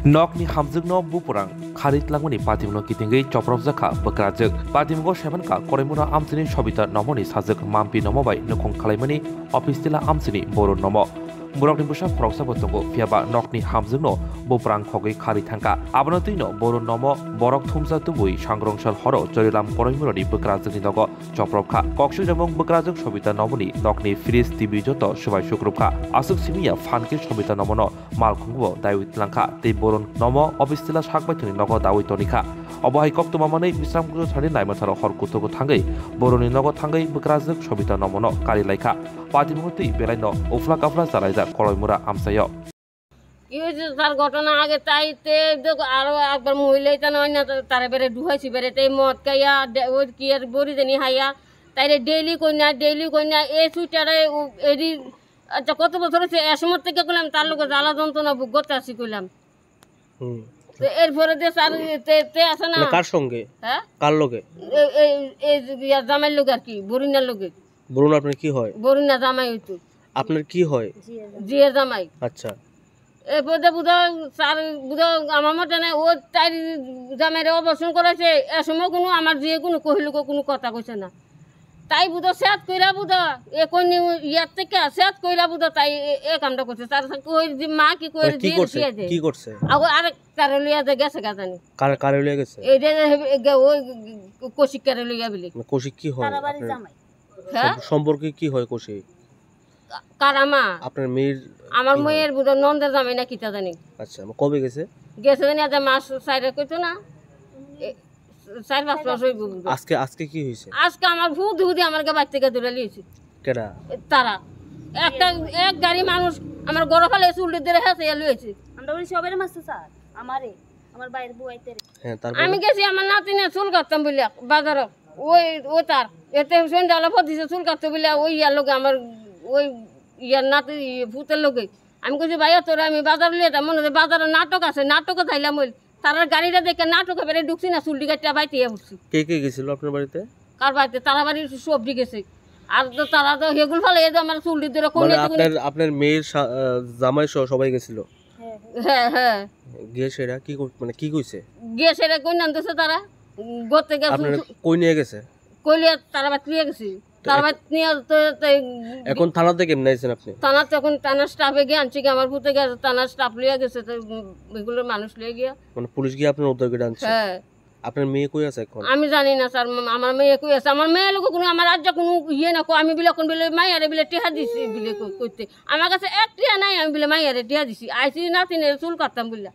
Nokni hamjungno Bwprang kharit langmani patimno kitingei Chopropjakkha Bwkrajwk patimgo sebanka koremura amchini sobita nomoni sajak mampi nomobai nokong khalaimani office tila amchini boro nomo Borokni busa proksa botongo fiaba nokni hamjungno Bwprang khogei khari thangka abano tuino boro nomo borok thumsa tubui sangrongshal horo chorilam koremurani Bwkrajwkni nogo Chopropjakkha koksu jemong Bwkrajwk sobita nomoni nokni fridge tv joto subai sukrupkha asuk simia fanke sobita nomono malkhungbo daiwit langkha tei boron nomo office tila sakbaithuni nogo dawi tonika obahai koptumamani bisramkujo thani naimatharo horkutogo thangai boroni nogo thangai Bwkrajwk sobita nomono kari laika পাতিমুহূর্তেই বেলাইন উফলা কাফলা চালাইজা কলয়মুরা আমসাইয় এই যে তার ঘটনা আগে তাইতে আরো একবার মহিলাই তা নয় না তারে বেরে ঢুকাইছি বেরে তাই মদ খাইয়া ওই কি আর বড়ি জানি হাইয়া তাইরে ডেইলি কইনা এই সুইটারে এডি আচ্ছা কত বছর হচ্ছে এসময় থেকে কইলাম তার লোকে জ্বালা যন্ত্রণা বুক করতে আসি কইলাম তো এরপরে যে স্যার তে আছে না কার সঙ্গে হ্যাঁ কার লোকে এই জামাইর লোক আর কি বরিনার লোকে বরুণ আপনার কি হয় বরিনা জামাই হইতো আপনার কি হয় জিয়া জামাই আচ্ছা এরপরে বুধা স্যার বুধা আমার মতে না ও তাই জামাইরে অবসর করেছে এ সময় কোনো আমার জিয়ে কোনো কহিলুকো কোনো কথা কইছে না তাই বুধা সেট কইরা বুধা এ কোন ইয়ার থেকে সেট কইরা বুধা তাই এ কামটা করছে স্যার কই যে মা কি কই দিয়ে কি করছে আরেক কারলিয়া যে গেছে গাজানি কারলিয়া গেছে এই যে ওই কৌশিক কারলিয়া বলি কৌশিক কি হয় তারাবাড়ি জামাই সম্পর্কে কি হয় কৌশিক কারামা আপনার মেয়ের আমার মেয়ের বুধ নন্দের জামাই না কিতা জানি আচ্ছা কবে গেছে জানি আজ মাস সাইরে কইতো না 4-5 মাস হইব আজকে কি হইছে আজকে আমার ভূত আমার বাড়ি থেকে দূরে লিয়েছে কেডা তারা এক গাড়ি মানুষ আমার গড় ফেলে চুল ধরে হেসে লইছে আমরা বলি সবের মাসে স্যার আমার বাইরে বুয়াইতে হ্যাঁ আমি গেছি আমার নাতিনে চুল কাটতাম বলি বাজারে ওই তার এতে সন্ধ্যাবেলা পদিছে চুল কাটতে বলে ওই ইয়ার লোকে আমার ওই ইয়ার নাতি ভূতের লোকে আমি কইছি ভাইয়া তোরা আমি বাজার লিয়ে যাই মনে হয় বাজারে নাটক আছে নাটকে যাইলাম ওই তার গাড়িটা দেখে নাটকে বেড়ে ঢুকছি না চুলটি কাটটা বাইতে উঠছি কে গেছিল আপনার বাড়িতে কার বাড়িতে তারা বাড়ির সবজি গেছে আর তো তারা তো হেগুল ফেলে এই যে আমার চুলটি ধরে কোন আপনার মেয়ের জামাই সবাই গেছিল হ্যাঁ গিয়ে সেরা কি মানে কি কইছে গিয়ে সেরা কই নামতেছে তারা গতে গেছে কই নিয়ে গেছে কইলে তারা বাড়ি নিয়ে গেছে তারা বাড়ি নিয়ে এখন থানাতে কেমনে আছেন আপনি থানা তখন থানা স্টাফে গিয়ে আনছি কি আমার ভূতে গেছে থানা স্টাফ লিয়ে গেছে তো এগুলো মানুষ লিয়ে গিয়া মানে পুলিশ গিয়ে আপনার উদ্ধার করে আনছে হ্যাঁ আপনার মেয়ে কই আছে এখন আমি জানি না স্যার আমার মেয়ে কই আছে আমার মেয়ে লোক কোনো আমার রাজ্য কোনো ইয়ে না আমি বিলে কোন বিলে মাইয়ারে বিলে টিহা দিছি বিলে কইতে আমার কাছে এক টিহা নাই আমি বিলে মাইয়ারে টিহা দিছি আইসি না তিনের চুল কাটতাম বললা